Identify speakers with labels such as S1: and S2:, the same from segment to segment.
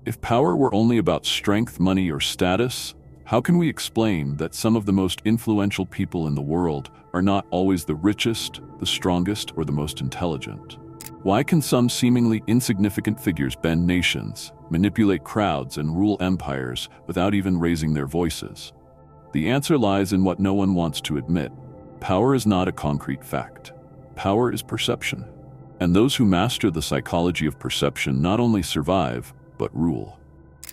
S1: If power were only about strength, money, or status, how can we explain that some of the most influential people in the world are not always the richest, the strongest, or the most intelligent? Why can some seemingly insignificant figures bend nations, manipulate crowds, and rule empires without even raising their voices? The answer lies in what no one wants to admit. Power is not a concrete fact. Power is perception. And those who master the psychology of perception not only survive, but rule.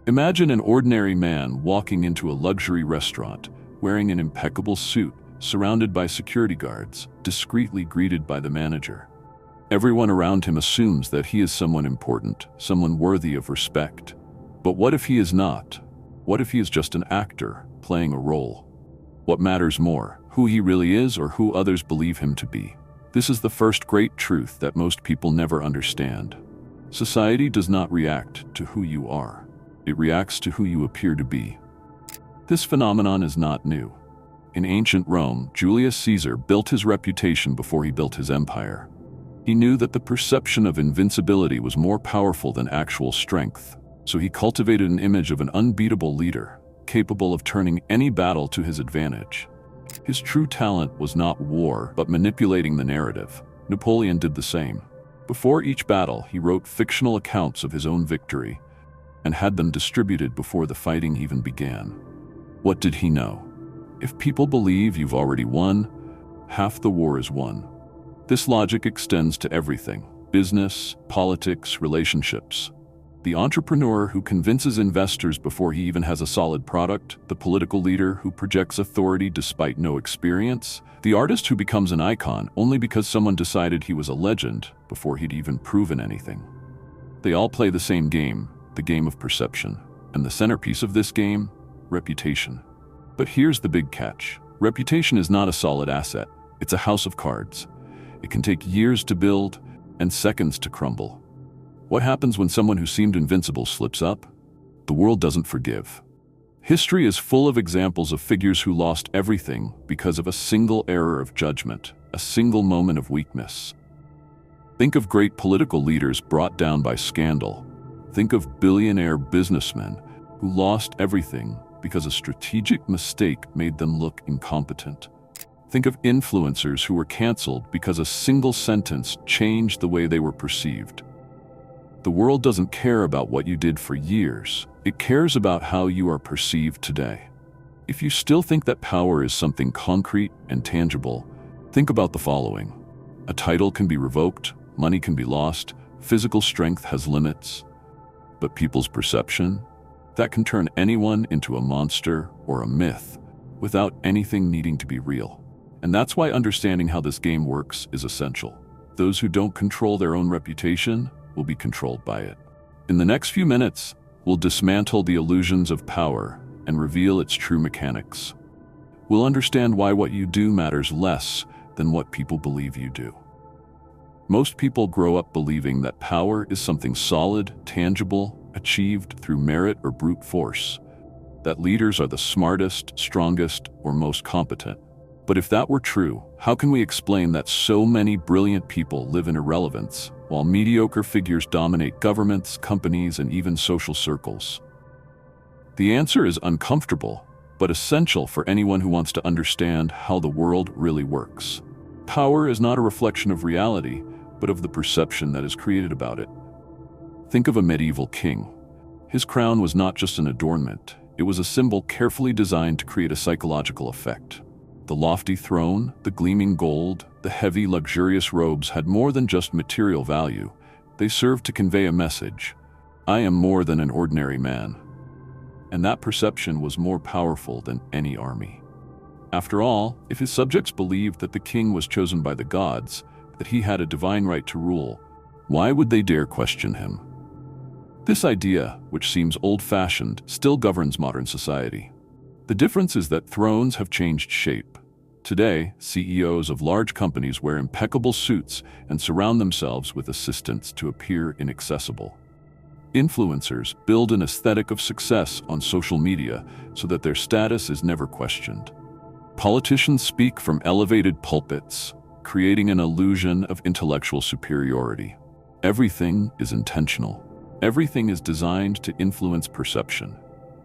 S1: Imagine an ordinary man walking into a luxury restaurant, wearing an impeccable suit, surrounded by security guards, discreetly greeted by the manager. Everyone around him assumes that he is someone important, someone worthy of respect. But what if he is not? What if he is just an actor, playing a role? What matters more, who he really is or who others believe him to be? This is the first great truth that most people never understand. Society does not react to who you are. It reacts to who you appear to be. This phenomenon is not new. In ancient Rome, Julius Caesar built his reputation before he built his empire. He knew that the perception of invincibility was more powerful than actual strength, so he cultivated an image of an unbeatable leader, capable of turning any battle to his advantage. His true talent was not war, but manipulating the narrative. Napoleon did the same. Before each battle, he wrote fictional accounts of his own victory and had them distributed before the fighting even began. What did he know? If people believe you've already won, half the war is won. This logic extends to everything: business, politics, relationships. The entrepreneur who convinces investors before he even has a solid product, the political leader who projects authority despite no experience, the artist who becomes an icon only because someone decided he was a legend before he'd even proven anything. They all play the same game, the game of perception. And the centerpiece of this game? Reputation. But here's the big catch. Reputation is not a solid asset. It's a house of cards. It can take years to build and seconds to crumble. What happens when someone who seemed invincible slips up? The world doesn't forgive. History is full of examples of figures who lost everything because of a single error of judgment, a single moment of weakness. Think of great political leaders brought down by scandal. Think of billionaire businessmen who lost everything because a strategic mistake made them look incompetent. Think of influencers who were canceled because a single sentence changed the way they were perceived. The world doesn't care about what you did for years. It cares about how you are perceived today. If you still think that power is something concrete and tangible, think about the following. A title can be revoked, money can be lost, physical strength has limits. But people's perception? That can turn anyone into a monster or a myth without anything needing to be real. And that's why understanding how this game works is essential. Those who don't control their own reputation will be controlled by it. In the next few minutes, we'll dismantle the illusions of power and reveal its true mechanics. We'll understand why what you do matters less than what people believe you do. Most people grow up believing that power is something solid, tangible, achieved through merit or brute force, that leaders are the smartest, strongest, or most competent. But if that were true, how can we explain that so many brilliant people live in irrelevance, while mediocre figures dominate governments, companies, and even social circles? The answer is uncomfortable, but essential for anyone who wants to understand how the world really works. Power is not a reflection of reality, but of the perception that is created about it. Think of a medieval king. His crown was not just an adornment, it was a symbol carefully designed to create a psychological effect. The lofty throne, the gleaming gold, the heavy, luxurious robes had more than just material value. They served to convey a message. I am more than an ordinary man. And that perception was more powerful than any army. After all, if his subjects believed that the king was chosen by the gods, that he had a divine right to rule, why would they dare question him? This idea, which seems old-fashioned, still governs modern society. The difference is that thrones have changed shape. Today, CEOs of large companies wear impeccable suits and surround themselves with assistants to appear inaccessible. Influencers build an aesthetic of success on social media so that their status is never questioned. Politicians speak from elevated pulpits, creating an illusion of intellectual superiority. Everything is intentional. Everything is designed to influence perception.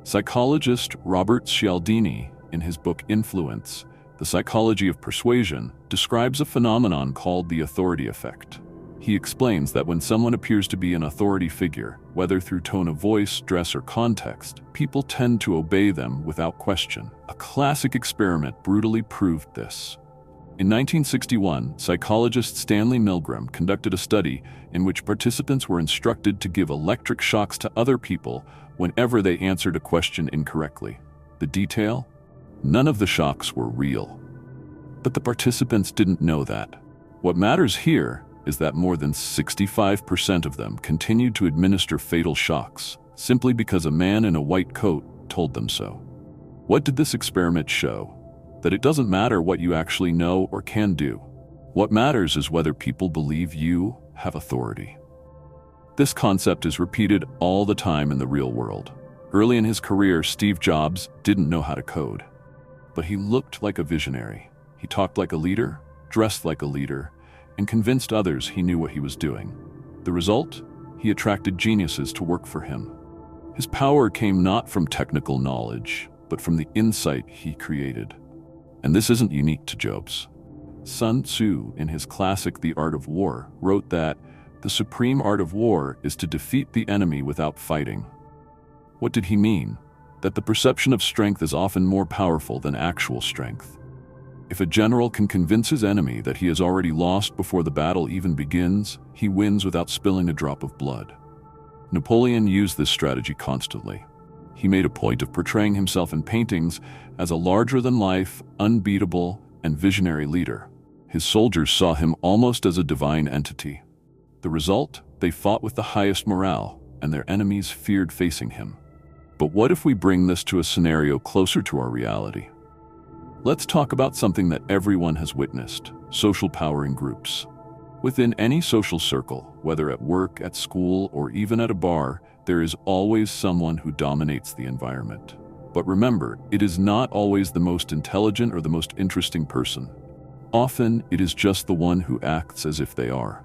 S1: Psychologist Robert Cialdini, in his book Influence, The Psychology of Persuasion, describes a phenomenon called the authority effect. He explains that when someone appears to be an authority figure, whether through tone of voice, dress, or context, people tend to obey them without question. A classic experiment brutally proved this. In 1961, psychologist Stanley Milgram conducted a study in which participants were instructed to give electric shocks to other people whenever they answered a question incorrectly. The detail? None of the shocks were real. But the participants didn't know that. What matters here is that more than 65% of them continued to administer fatal shocks, simply because a man in a white coat told them so. What did this experiment show? That it doesn't matter what you actually know or can do. What matters is whether people believe you have authority. This concept is repeated all the time in the real world. Early in his career, Steve Jobs didn't know how to code, but he looked like a visionary. He talked like a leader, dressed like a leader, and convinced others he knew what he was doing. The result? He attracted geniuses to work for him. His power came not from technical knowledge, but from the insight he created. And this isn't unique to Jobs. Sun Tzu, in his classic The Art of War, wrote that the supreme art of war is to defeat the enemy without fighting. What did he mean? That the perception of strength is often more powerful than actual strength. If a general can convince his enemy that he has already lost before the battle even begins, he wins without spilling a drop of blood. Napoleon used this strategy constantly. He made a point of portraying himself in paintings as a larger-than-life, unbeatable, and visionary leader. His soldiers saw him almost as a divine entity. The result? They fought with the highest morale, and their enemies feared facing him. But what if we bring this to a scenario closer to our reality? Let's talk about something that everyone has witnessed: social power in groups. Within any social circle, whether at work, at school, or even at a bar, there is always someone who dominates the environment. But remember, it is not always the most intelligent or the most interesting person. Often, it is just the one who acts as if they are.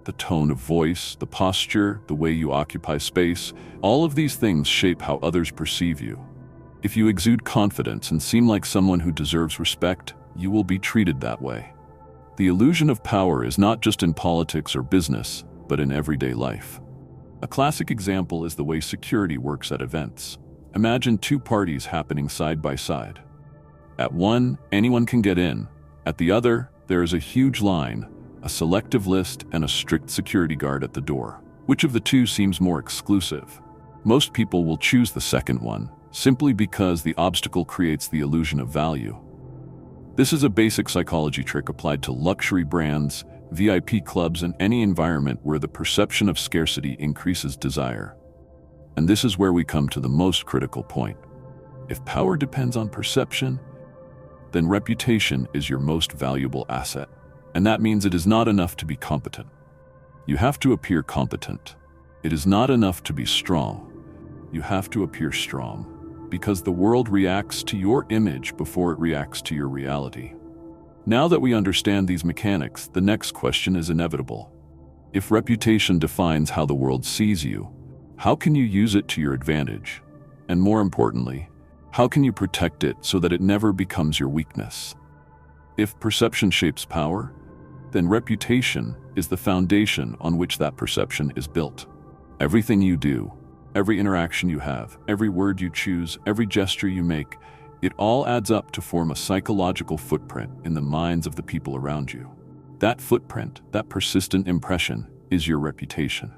S1: The tone of voice, the posture, the way you occupy space, all of these things shape how others perceive you. If you exude confidence and seem like someone who deserves respect, you will be treated that way. The illusion of power is not just in politics or business, but in everyday life. A classic example is the way security works at events. Imagine two parties happening side by side. At one, anyone can get in. At the other, there is a huge line, a selective list, and a strict security guard at the door. Which of the two seems more exclusive? Most people will choose the second one, simply because the obstacle creates the illusion of value. This is a basic psychology trick applied to luxury brands, VIP clubs, and any environment where the perception of scarcity increases desire. And this is where we come to the most critical point. If power depends on perception, then reputation is your most valuable asset. And that means it is not enough to be competent. You have to appear competent. It is not enough to be strong. You have to appear strong, because the world reacts to your image before it reacts to your reality. Now that we understand these mechanics, the next question is inevitable. If reputation defines how the world sees you, how can you use it to your advantage? And more importantly, how can you protect it so that it never becomes your weakness? If perception shapes power, then reputation is the foundation on which that perception is built. Everything you do, every interaction you have, every word you choose, every gesture you make, it all adds up to form a psychological footprint in the minds of the people around you. That footprint, that persistent impression, is your reputation.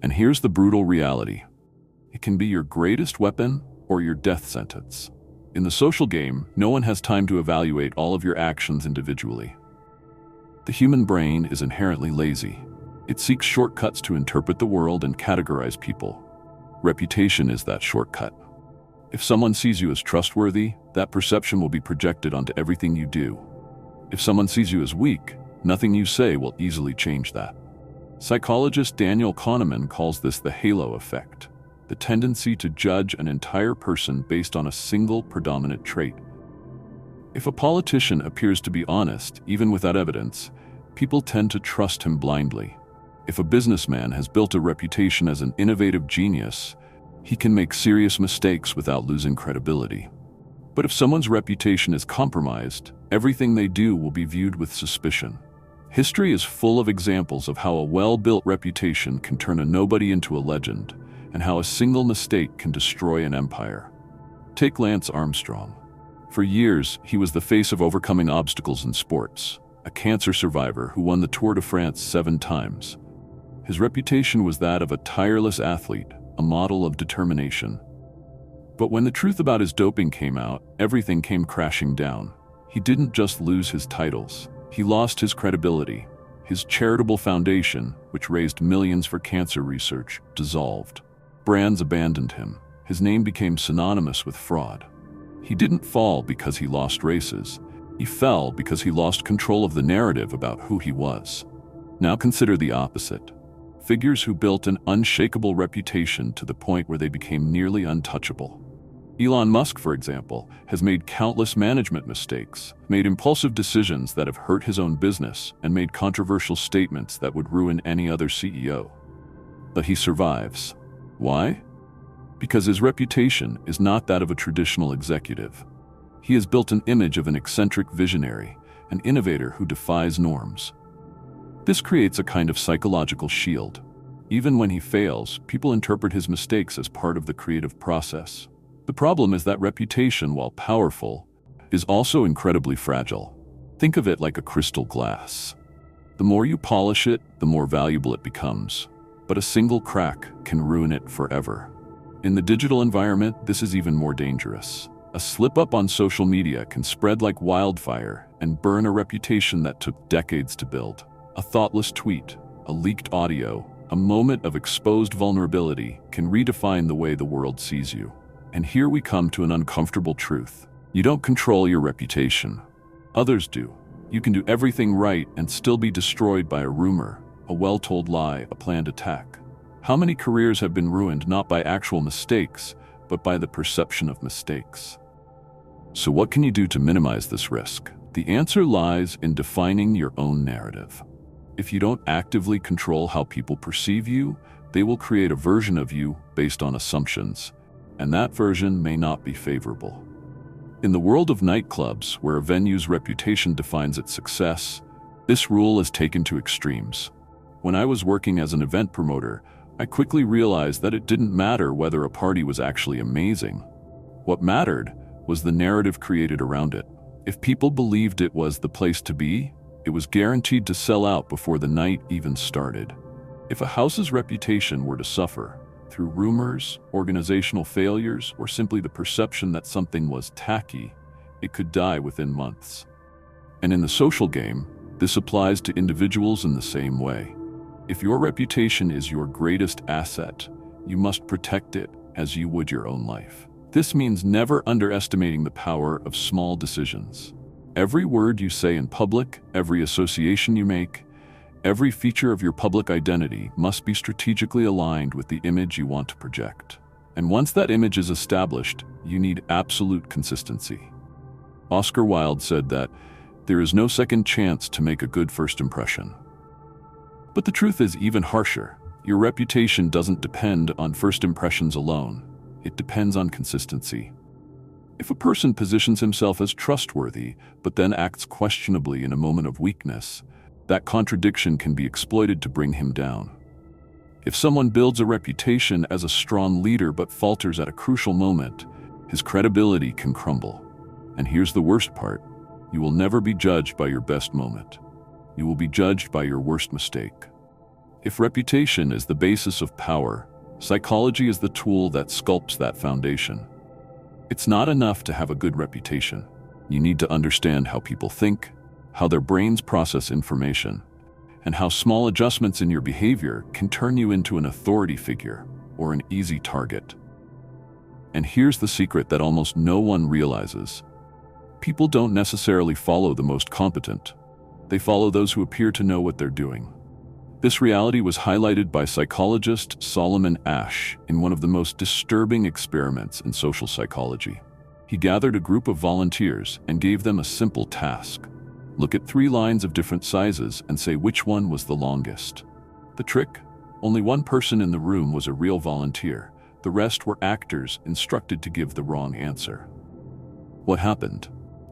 S1: And here's the brutal reality. It can be your greatest weapon or your death sentence. In the social game, no one has time to evaluate all of your actions individually. The human brain is inherently lazy. It seeks shortcuts to interpret the world and categorize people. Reputation is that shortcut. If someone sees you as trustworthy, that perception will be projected onto everything you do. If someone sees you as weak, nothing you say will easily change that. Psychologist Daniel Kahneman calls this the halo effect, the tendency to judge an entire person based on a single predominant trait. If a politician appears to be honest, even without evidence, people tend to trust him blindly. If a businessman has built a reputation as an innovative genius, he can make serious mistakes without losing credibility. But if someone's reputation is compromised, everything they do will be viewed with suspicion. History is full of examples of how a well-built reputation can turn a nobody into a legend, and how a single mistake can destroy an empire. Take Lance Armstrong. For years, he was the face of overcoming obstacles in sports, a cancer survivor who won the Tour de France 7 times. His reputation was that of a tireless athlete, a model of determination. But when the truth about his doping came out, everything came crashing down. He didn't just lose his titles. He lost his credibility. His charitable foundation, which raised millions for cancer research, dissolved. Brands abandoned him. His name became synonymous with fraud. He didn't fall because he lost races. He fell because he lost control of the narrative about who he was. Now consider the opposite. Figures who built an unshakable reputation to the point where they became nearly untouchable. Elon Musk, for example, has made countless management mistakes, made impulsive decisions that have hurt his own business, and made controversial statements that would ruin any other CEO. But he survives. Why? Because his reputation is not that of a traditional executive. He has built an image of an eccentric visionary, an innovator who defies norms. This creates a kind of psychological shield. Even when he fails, people interpret his mistakes as part of the creative process. The problem is that reputation, while powerful, is also incredibly fragile. Think of it like a crystal glass. The more you polish it, the more valuable it becomes. But a single crack can ruin it forever. In the digital environment, this is even more dangerous. A slip-up on social media can spread like wildfire and burn a reputation that took decades to build. A thoughtless tweet, a leaked audio, a moment of exposed vulnerability can redefine the way the world sees you. And here we come to an uncomfortable truth. You don't control your reputation. Others do. You can do everything right and still be destroyed by a rumor, a well-told lie, a planned attack. How many careers have been ruined not by actual mistakes, but by the perception of mistakes? So what can you do to minimize this risk? The answer lies in defining your own narrative. If you don't actively control how people perceive you, they will create a version of you based on assumptions, and that version may not be favorable. In the world of nightclubs, where a venue's reputation defines its success, this rule is taken to extremes. When I was working as an event promoter, I quickly realized that it didn't matter whether a party was actually amazing. What mattered was the narrative created around it. If people believed it was the place to be, it was guaranteed to sell out before the night even started. If a house's reputation were to suffer, through rumors, organizational failures, or simply the perception that something was tacky, it could die within months. And in the social game, this applies to individuals in the same way. If your reputation is your greatest asset, you must protect it as you would your own life. This means never underestimating the power of small decisions. Every word you say in public, every association you make, every feature of your public identity must be strategically aligned with the image you want to project. And once that image is established, you need absolute consistency. Oscar Wilde said that there is no second chance to make a good first impression. But the truth is even harsher. Your reputation doesn't depend on first impressions alone. It depends on consistency. If a person positions himself as trustworthy, but then acts questionably in a moment of weakness, that contradiction can be exploited to bring him down. If someone builds a reputation as a strong leader but falters at a crucial moment, his credibility can crumble. And here's the worst part. You will never be judged by your best moment. You will be judged by your worst mistake. If reputation is the basis of power, psychology is the tool that sculpts that foundation. It's not enough to have a good reputation. You need to understand how people think, how their brains process information, and how small adjustments in your behavior can turn you into an authority figure or an easy target. And here's the secret that almost no one realizes. People don't necessarily follow the most competent. They follow those who appear to know what they're doing. This reality was highlighted by psychologist Solomon Asch in one of the most disturbing experiments in social psychology. He gathered a group of volunteers and gave them a simple task. Look at 3 lines of different sizes and say which one was the longest. The trick? Only one person in the room was a real volunteer. The rest were actors instructed to give the wrong answer. What happened?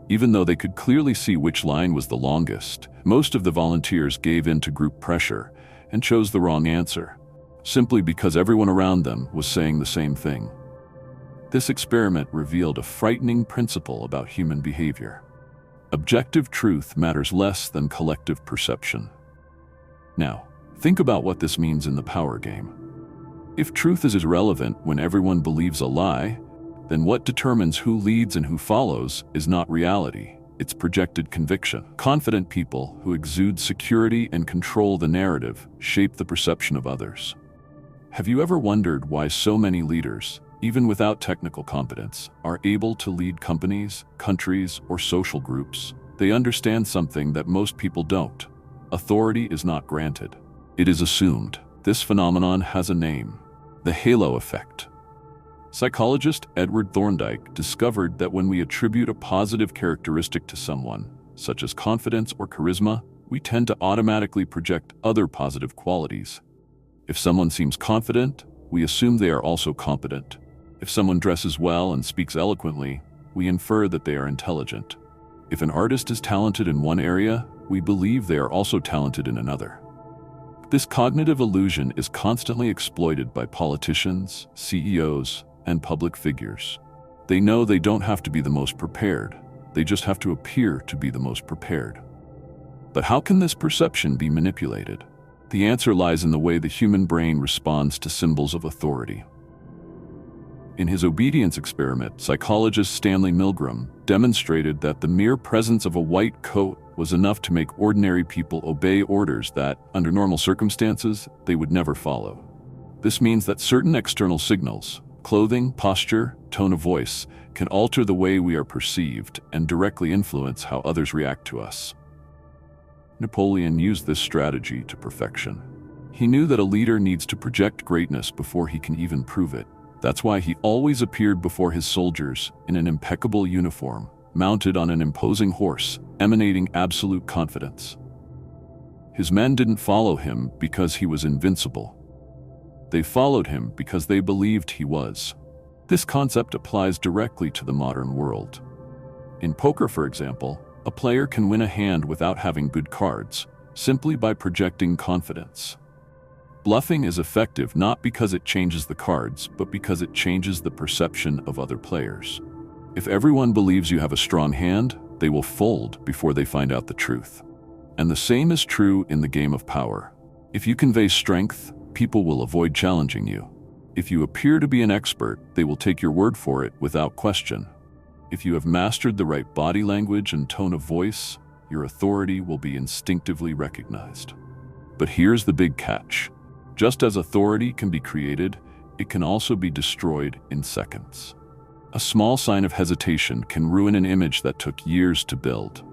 S1: Even though they could clearly see which line was the longest, most of the volunteers gave in to group pressure and chose the wrong answer, simply because everyone around them was saying the same thing. This experiment revealed a frightening principle about human behavior. Objective truth matters less than collective perception. Now, think about what this means in the power game. If truth is irrelevant when everyone believes a lie, then what determines who leads and who follows is not reality, it's projected conviction. Confident people who exude security and control the narrative shape the perception of others. Have you ever wondered why so many leaders, even without technical competence, are able to lead companies, countries, or social groups? They understand something that most people don't. Authority is not granted. It is assumed. This phenomenon has a name: the halo effect. Psychologist Edward Thorndike discovered that when we attribute a positive characteristic to someone, such as confidence or charisma, we tend to automatically project other positive qualities. If someone seems confident, we assume they are also competent. If someone dresses well and speaks eloquently, we infer that they are intelligent. If an artist is talented in one area, we believe they are also talented in another. This cognitive illusion is constantly exploited by politicians, CEOs, and public figures. They know they don't have to be the most prepared. They just have to appear to be the most prepared. But how can this perception be manipulated? The answer lies in the way the human brain responds to symbols of authority. In his obedience experiment, psychologist Stanley Milgram demonstrated that the mere presence of a white coat was enough to make ordinary people obey orders that, under normal circumstances, they would never follow. This means that certain external signals, clothing, posture, tone of voice, can alter the way we are perceived and directly influence how others react to us. Napoleon used this strategy to perfection. He knew that a leader needs to project greatness before he can even prove it. That's why he always appeared before his soldiers in an impeccable uniform, mounted on an imposing horse, emanating absolute confidence. His men didn't follow him because he was invincible. They followed him because they believed he was. This concept applies directly to the modern world. In poker, for example, a player can win a hand without having good cards, simply by projecting confidence. Bluffing is effective not because it changes the cards, but because it changes the perception of other players. If everyone believes you have a strong hand, they will fold before they find out the truth. And the same is true in the game of power. If you convey strength, people will avoid challenging you. If you appear to be an expert, they will take your word for it without question. If you have mastered the right body language and tone of voice, your authority will be instinctively recognized. But here's the big catch. Just as authority can be created, it can also be destroyed in seconds. A small sign of hesitation can ruin an image that took years to build.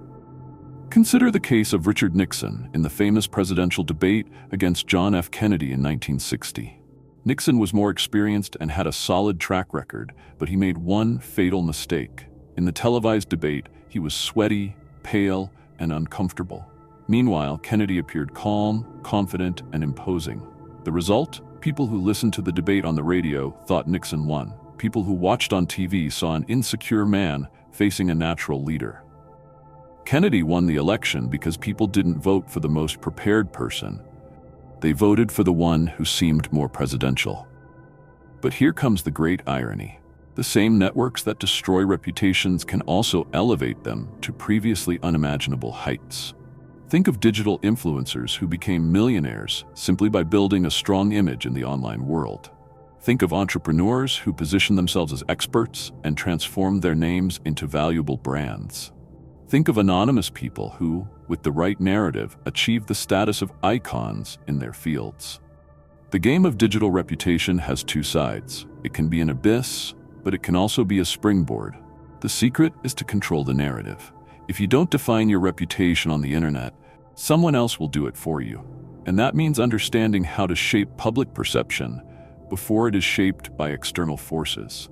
S1: Consider the case of Richard Nixon in the famous presidential debate against John F. Kennedy in 1960. Nixon was more experienced and had a solid track record, but he made one fatal mistake. In the televised debate, he was sweaty, pale, and uncomfortable. Meanwhile, Kennedy appeared calm, confident, and imposing. The result? People who listened to the debate on the radio thought Nixon won. People who watched on TV saw an insecure man facing a natural leader. Kennedy won the election because people didn't vote for the most prepared person. They voted for the one who seemed more presidential. But here comes the great irony. The same networks that destroy reputations can also elevate them to previously unimaginable heights. Think of digital influencers who became millionaires simply by building a strong image in the online world. Think of entrepreneurs who position themselves as experts and transform their names into valuable brands. Think of anonymous people who, with the right narrative, achieve the status of icons in their fields. The game of digital reputation has two sides. It can be an abyss, but it can also be a springboard. The secret is to control the narrative. If you don't define your reputation on the internet, someone else will do it for you. And that means understanding how to shape public perception before it is shaped by external forces.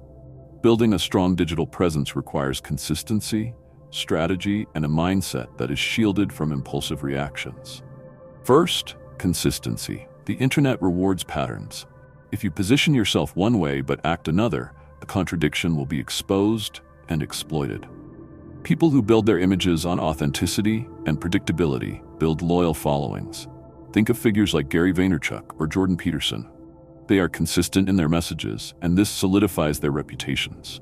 S1: Building a strong digital presence requires consistency, strategy, and a mindset that is shielded from impulsive reactions. First, consistency. The internet rewards patterns. If you position yourself one way but act another, the contradiction will be exposed and exploited. People who build their images on authenticity and predictability build loyal followings. Think of figures like Gary Vaynerchuk or Jordan Peterson. They are consistent in their messages, and this solidifies their reputations.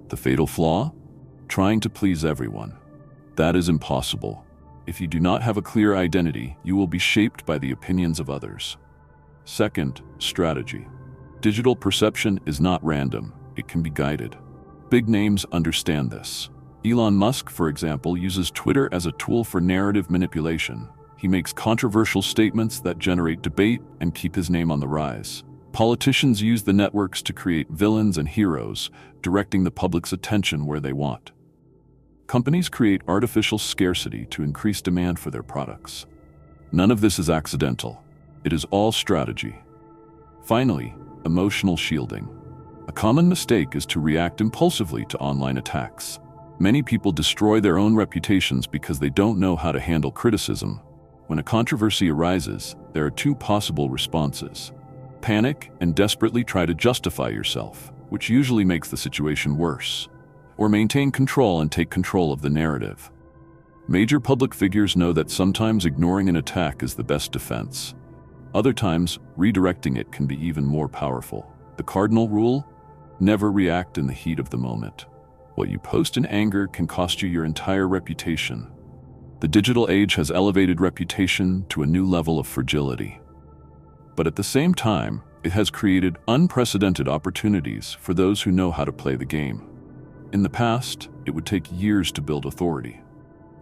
S1: The fatal flaw? Trying to please everyone. That is impossible. If you do not have a clear identity, you will be shaped by the opinions of others. Second, strategy. Digital perception is not random. It can be guided. Big names understand this. Elon Musk, for example, uses Twitter as a tool for narrative manipulation. He makes controversial statements that generate debate and keep his name on the rise. Politicians use the networks to create villains and heroes, directing the public's attention where they want. Companies create artificial scarcity to increase demand for their products. None of this is accidental. It is all strategy. Finally, emotional shielding. A common mistake is to react impulsively to online attacks. Many people destroy their own reputations because they don't know how to handle criticism. When a controversy arises, there are two possible responses. Panic and desperately try to justify yourself, which usually makes the situation worse. Or maintain control and take control of the narrative. Major public figures know that sometimes ignoring an attack is the best defense. Other times, redirecting it can be even more powerful. The cardinal rule? Never react in the heat of the moment. What you post in anger can cost you your entire reputation. The digital age has elevated reputation to a new level of fragility. But at the same time, it has created unprecedented opportunities for those who know how to play the game. In the past, it would take years to build authority.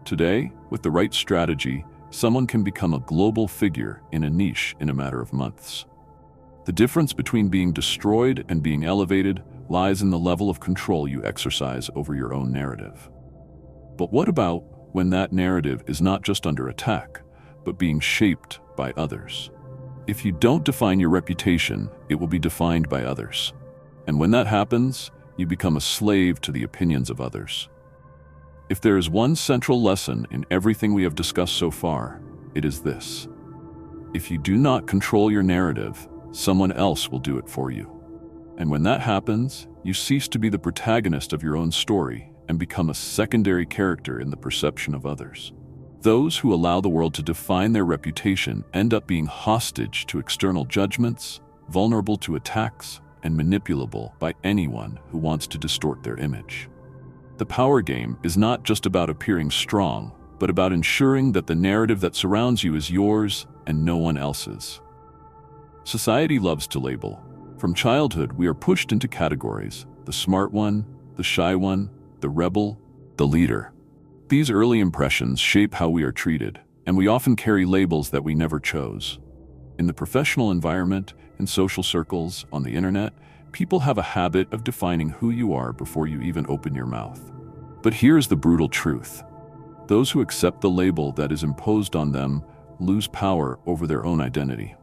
S1: Today, with the right strategy, someone can become a global figure in a niche in a matter of months. The difference between being destroyed and being elevated lies in the level of control you exercise over your own narrative. But what about when that narrative is not just under attack, but being shaped by others? If you don't define your reputation, it will be defined by others. And when that happens, you become a slave to the opinions of others. If there is one central lesson in everything we have discussed so far, it is this. If you do not control your narrative, someone else will do it for you. And when that happens, you cease to be the protagonist of your own story and become a secondary character in the perception of others. Those who allow the world to define their reputation end up being hostage to external judgments, vulnerable to attacks, and manipulable by anyone who wants to distort their image. The power game is not just about appearing strong, but about ensuring that the narrative that surrounds you is yours and no one else's. Society loves to label. From childhood, we are pushed into categories: the smart one, the shy one, the rebel, the leader. These early impressions shape how we are treated, and we often carry labels that we never chose. In the professional environment, in social circles, on the internet, people have a habit of defining who you are before you even open your mouth. But here's the brutal truth. Those who accept the label that is imposed on them lose power over their own identity.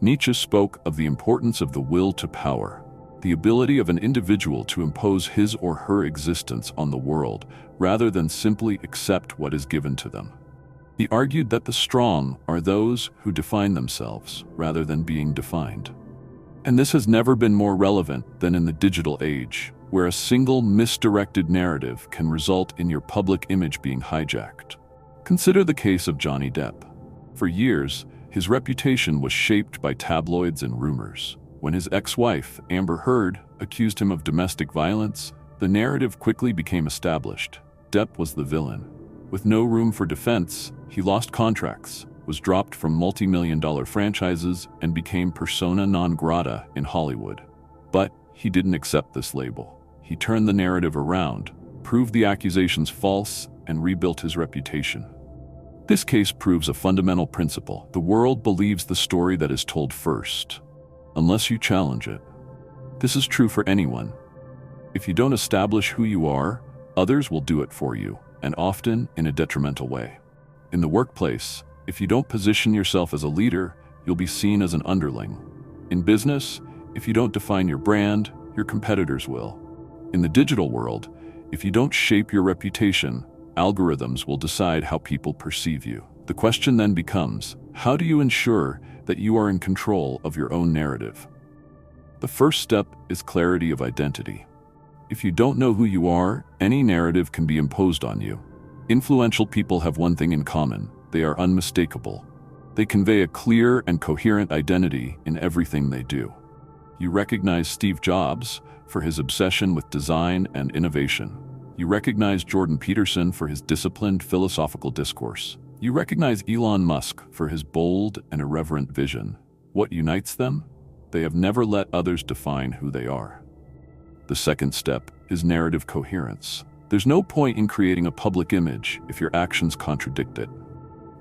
S1: Nietzsche spoke of the importance of the will to power, the ability of an individual to impose his or her existence on the world rather than simply accept what is given to them. He argued that the strong are those who define themselves rather than being defined. And this has never been more relevant than in the digital age, where a single misdirected narrative can result in your public image being hijacked. Consider the case of Johnny Depp. For years, his reputation was shaped by tabloids and rumors. When his ex-wife, Amber Heard, accused him of domestic violence, the narrative quickly became established. Depp was the villain. With no room for defense, he lost contracts, was dropped from multi-million-dollar franchises, and became persona non grata in Hollywood. But he didn't accept this label. He turned the narrative around, proved the accusations false, and rebuilt his reputation. This case proves a fundamental principle. The world believes the story that is told first, unless you challenge it. This is true for anyone. If you don't establish who you are, others will do it for you, and often in a detrimental way. In the workplace, if you don't position yourself as a leader, you'll be seen as an underling. In business, if you don't define your brand, your competitors will. In the digital world, if you don't shape your reputation, algorithms will decide how people perceive you. The question then becomes, how do you ensure that you are in control of your own narrative. The first step is clarity of identity. If you don't know who you are, any narrative can be imposed on you. Influential people have one thing in common: they are unmistakable. They convey a clear and coherent identity in everything they do. You recognize Steve Jobs for his obsession with design and innovation. You recognize Jordan Peterson for his disciplined philosophical discourse. You recognize Elon Musk for his bold and irreverent vision. What unites them? They have never let others define who they are. The second step is narrative coherence. There's no point in creating a public image if your actions contradict it.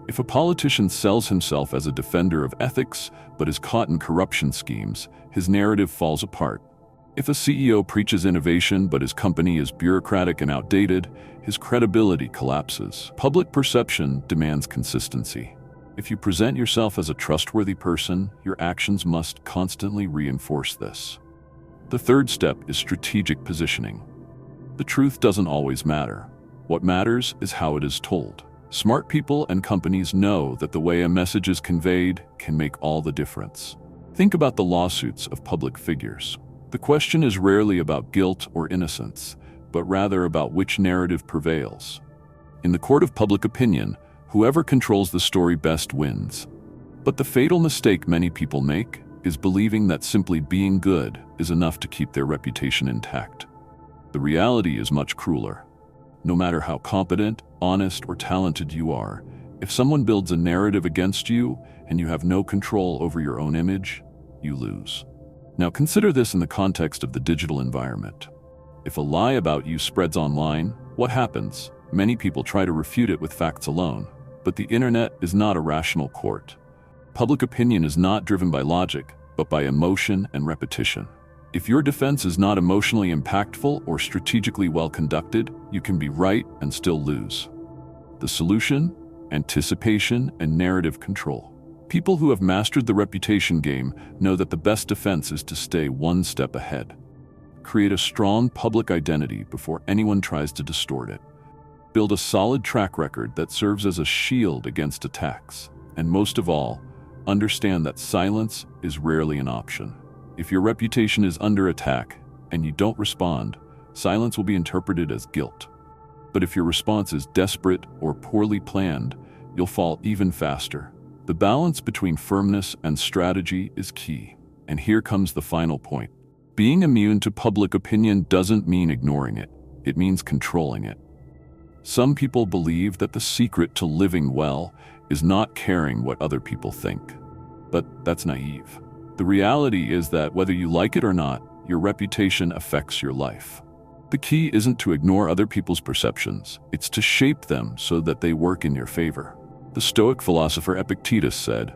S1: If a politician sells himself as a defender of ethics but is caught in corruption schemes, his narrative falls apart. If a CEO preaches innovation but his company is bureaucratic and outdated, his credibility collapses. Public perception demands consistency. If you present yourself as a trustworthy person, your actions must constantly reinforce this. The third step is strategic positioning. The truth doesn't always matter. What matters is how it is told. Smart people and companies know that the way a message is conveyed can make all the difference. Think about the lawsuits of public figures. The question is rarely about guilt or innocence, but rather about which narrative prevails. In the court of public opinion, whoever controls the story best wins. But the fatal mistake many people make is believing that simply being good is enough to keep their reputation intact. The reality is much crueler. No matter how competent, honest, or talented you are, if someone builds a narrative against you and you have no control over your own image, you lose. Now consider this in the context of the digital environment. If a lie about you spreads online, what happens? Many people try to refute it with facts alone. But the internet is not a rational court. Public opinion is not driven by logic, but by emotion and repetition. If your defense is not emotionally impactful or strategically well conducted, you can be right and still lose. The solution? Anticipation and narrative control. People who have mastered the reputation game know that the best defense is to stay one step ahead. Create a strong public identity before anyone tries to distort it. Build a solid track record that serves as a shield against attacks. And most of all, understand that silence is rarely an option. If your reputation is under attack and you don't respond, silence will be interpreted as guilt. But if your response is desperate or poorly planned, you'll fall even faster. The balance between firmness and strategy is key. And here comes the final point. Being immune to public opinion doesn't mean ignoring it. It means controlling it. Some people believe that the secret to living well is not caring what other people think. But that's naive. The reality is that whether you like it or not, your reputation affects your life. The key isn't to ignore other people's perceptions. It's to shape them so that they work in your favor. The Stoic philosopher Epictetus said,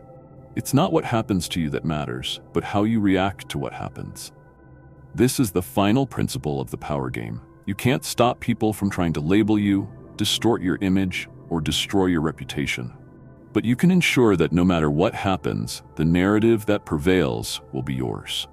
S1: "It's not what happens to you that matters, but how you react to what happens." This is the final principle of the power game. You can't stop people from trying to label you, distort your image, or destroy your reputation. But you can ensure that no matter what happens, the narrative that prevails will be yours.